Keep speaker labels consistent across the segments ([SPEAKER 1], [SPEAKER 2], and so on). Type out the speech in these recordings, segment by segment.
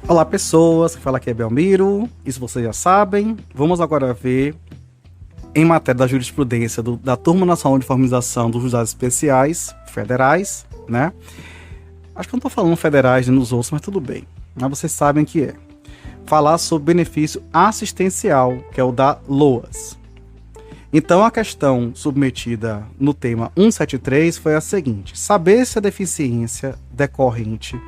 [SPEAKER 1] Olá pessoas, que fala aqui é Belmiro, isso vocês já sabem. Vamos agora ver, em matéria da jurisprudência da Turma Nacional de Uniformização dos Juizados Especiais Federais, né? Acho que eu não estou falando federais nos outros, mas tudo bem. Mas vocês sabem que é. Falar sobre benefício assistencial, que é o da LOAS. Então a questão submetida no tema 173 foi a seguinte: saber se a deficiência decorrente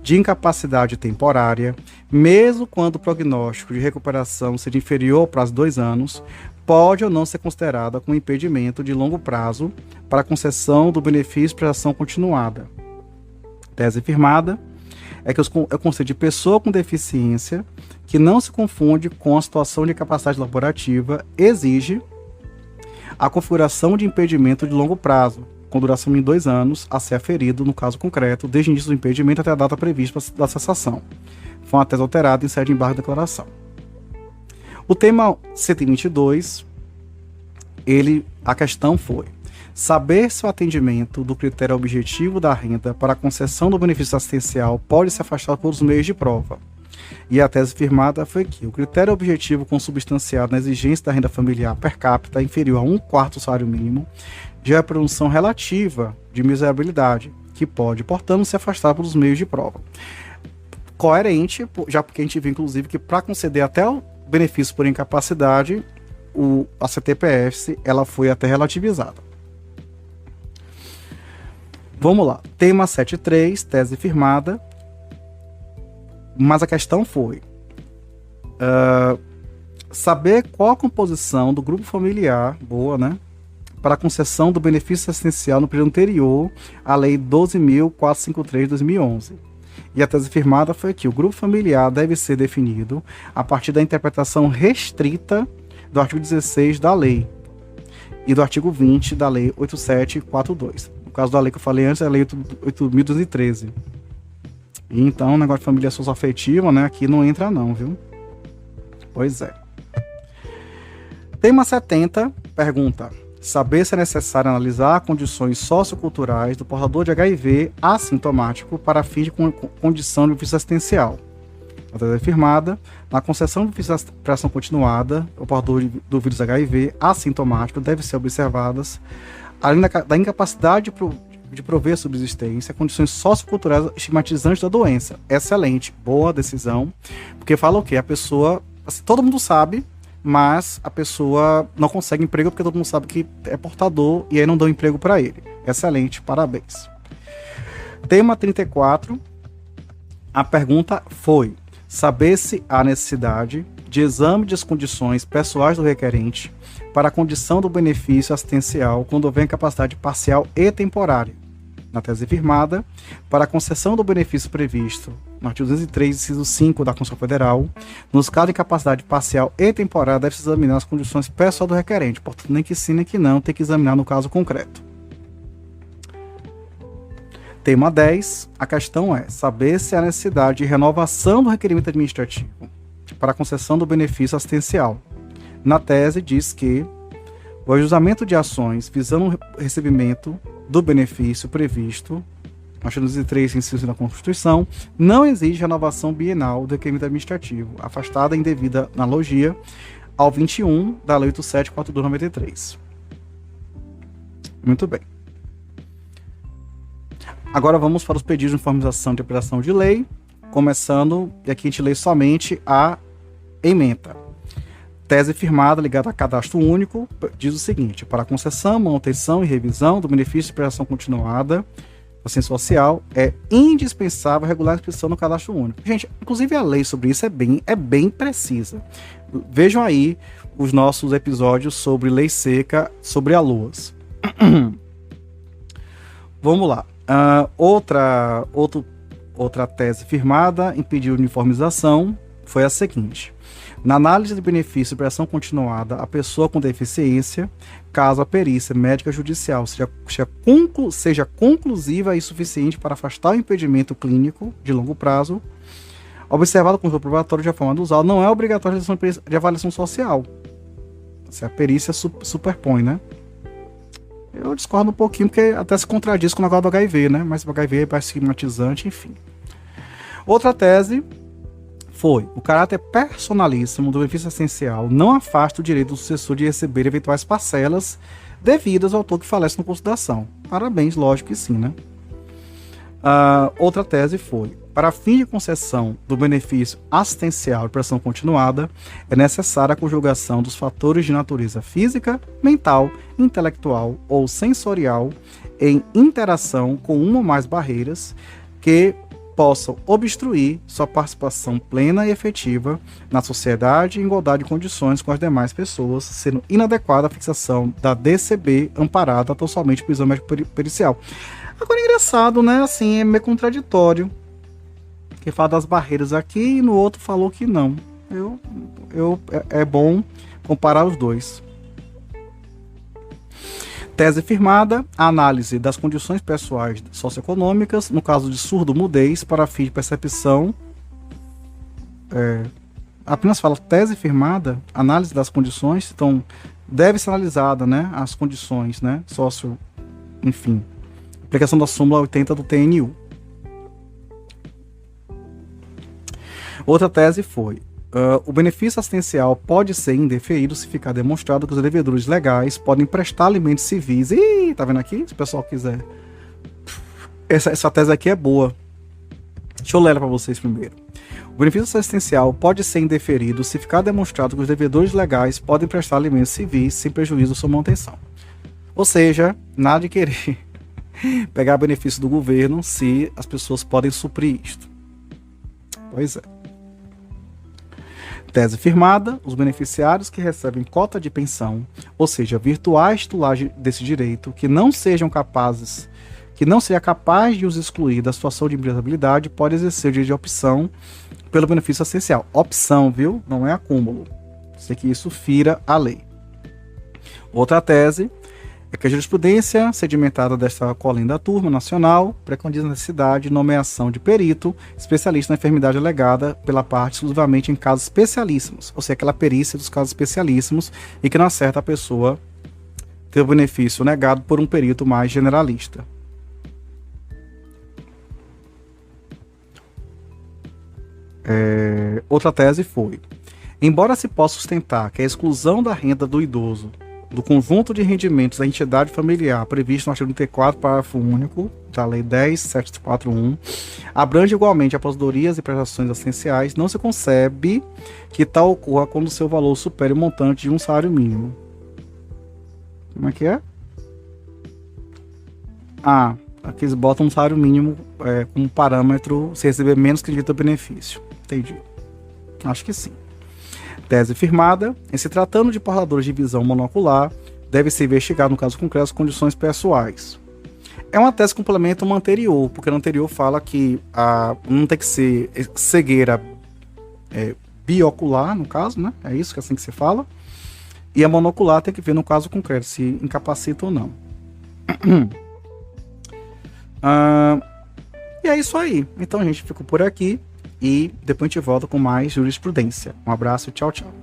[SPEAKER 1] de incapacidade temporária, mesmo quando o prognóstico de recuperação seja inferior ao prazo de 2 anos, pode ou não ser considerada como impedimento de longo prazo para a concessão do benefício de prestação continuada. Tese firmada é que o conceito de pessoa com deficiência, que não se confunde com a situação de incapacidade laborativa, exige a configuração de impedimento de longo prazo, com duração em 2 anos, a ser aferido, no caso concreto, desde o início do impedimento até a data prevista da cessação. Foi uma tese alterada em sede de embargo de declaração. O tema 122, a questão foi saber se o atendimento do critério objetivo da renda para a concessão do benefício assistencial pode se afastar por os meios de prova. E a tese firmada foi que o critério objetivo consubstanciado na exigência da renda familiar per capita inferior a 1/4 do salário mínimo já é a produção relativa de miserabilidade, que pode, portanto, se afastar pelos meios de prova. Coerente, já porque a gente viu, inclusive, que para conceder até o benefício por incapacidade, a CTPS ela foi até relativizada. Vamos lá. Tema 73, tese firmada. Mas a questão foi saber qual a composição do grupo familiar, boa, né, para a concessão do benefício assistencial no período anterior à Lei 12.453 de 2011. E a tese firmada foi que o grupo familiar deve ser definido a partir da interpretação restrita do artigo 16 da lei e do artigo 20 da Lei 8742. No caso da lei que eu falei antes, é a Lei 8.213. E então, o negócio de família socioafetiva, né, aqui não entra não, viu? Pois é. Tema 70, pergunta: saber se é necessário analisar condições socioculturais do portador de HIV assintomático para fim de condição de benefício assistencial. A tese firmada: na concessão de benefício de prestação continuada, o portador do vírus HIV assintomático deve ser observadas, além da incapacidade de prover subsistência, condições socioculturais estigmatizantes da doença. Excelente, boa decisão, porque fala o quê? A pessoa, assim, todo mundo sabe, mas a pessoa não consegue emprego porque todo mundo sabe que é portador e aí não dão emprego para ele. Excelente, parabéns. Tema 34, a pergunta foi saber se há necessidade de exame das condições pessoais do requerente para a condição do benefício assistencial quando houver incapacidade parcial e temporária. Na tese firmada, para a concessão do benefício previsto no artigo 203, inciso 5 da Constituição Federal, nos casos de incapacidade parcial e temporária, deve-se examinar as condições pessoais do requerente. Portanto, nem que sim, nem que não, tem que examinar no caso concreto. Tema 10, a questão é saber se há necessidade de renovação do requerimento administrativo para a concessão do benefício assistencial. Na tese, diz que o ajustamento de ações visando o recebimento do benefício previsto no artigo 203, inciso da Constituição, não exige renovação bienal do requerimento administrativo, afastada em devida analogia ao 21 da Lei 87.42/93. Muito bem. Agora vamos para os pedidos de uniformização e interpretação de lei, começando, e aqui a gente lê somente a ementa. Tese firmada ligada a cadastro único diz o seguinte: para a concessão, manutenção e revisão do benefício de prestação continuada, assistência social, é indispensável regular a inscrição no cadastro único. Gente, inclusive a lei sobre isso é bem precisa. Vejam aí os nossos episódios sobre lei seca, sobre a LOAS. Vamos lá. Outra tese firmada em pedido de uniformização foi a seguinte: na análise de benefício de prestação continuada, a pessoa com deficiência, caso a perícia médica judicial seja conclusiva e suficiente para afastar o impedimento clínico de longo prazo, observado com o probatório de forma dosal, não é obrigatória de avaliação social. Se a perícia superpõe, né? Eu discordo um pouquinho, porque até se contradiz com o negócio do HIV, né? Mas o HIV é mais estigmatizante, enfim. Outra tese foi: o caráter personalíssimo do benefício essencial não afasta o direito do sucessor de receber eventuais parcelas devidas ao autor que falece no curso da ação. Parabéns, lógico que sim, né? Outra tese foi: para fim de concessão do benefício assistencial de prestação continuada, é necessária a conjugação dos fatores de natureza física, mental, intelectual ou sensorial em interação com uma ou mais barreiras que possam obstruir sua participação plena e efetiva na sociedade em igualdade de condições com as demais pessoas, sendo inadequada a fixação da DCB amparada tão somente por exame médico-pericial. Agora, engraçado, né? Assim, é meio contraditório. Que fala das barreiras aqui e no outro falou que não. É bom comparar os dois. Tese firmada: a análise das condições pessoais socioeconômicas, no caso de surdo-mudez, para fim de percepção. Apenas fala tese firmada, análise das condições, então deve ser analisada, né, as condições, né, enfim, aplicação da súmula 80 do TNU. Outra tese foi: o benefício assistencial pode ser indeferido se ficar demonstrado que os devedores legais podem prestar alimentos civis. Ih, tá vendo aqui? Se o pessoal quiser. Essa tese aqui é boa. Deixa eu ler ela para vocês primeiro. O benefício assistencial pode ser indeferido se ficar demonstrado que os devedores legais podem prestar alimentos civis sem prejuízo da sua manutenção. Ou seja, nada de querer pegar benefício do governo se as pessoas podem suprir isto. Pois é. Tese firmada: os beneficiários que recebem cota de pensão, ou seja, virtuais titulares desse direito, que não seja capaz de os excluir da situação de imprestabilidade, pode exercer o direito de opção pelo benefício assistencial. Opção, viu? Não é acúmulo. Sei que isso fira a lei. Outra tese é que a jurisprudência sedimentada desta colinda turma nacional preconiza a necessidade de nomeação de perito especialista na enfermidade alegada pela parte exclusivamente em casos especialíssimos, ou seja, aquela perícia dos casos especialíssimos e que não acerta a pessoa ter o benefício negado por um perito mais generalista. Outra tese foi: embora se possa sustentar que a exclusão da renda do idoso do conjunto de rendimentos da entidade familiar previsto no artigo 34, parágrafo único da Lei 10.741, abrange igualmente aposentadorias e prestações assistenciais, não se concebe que tal ocorra quando seu valor supere o montante de um salário mínimo. Como é que é? Aqui eles botam um salário mínimo como parâmetro se receber menos que devido ao benefício. Entendi. Acho que sim. Tese firmada: em se tratando de portadores de visão monocular, deve ser investigado no caso concreto as condições pessoais. É uma tese que complementa uma anterior, porque na anterior fala que não tem que ser cegueira biocular, no caso, né? É isso que é assim que se fala. E a monocular tem que ver no caso concreto se incapacita ou não. E é isso aí. Então a gente fica por aqui. E depois a gente volta com mais jurisprudência. Um abraço e tchau, tchau.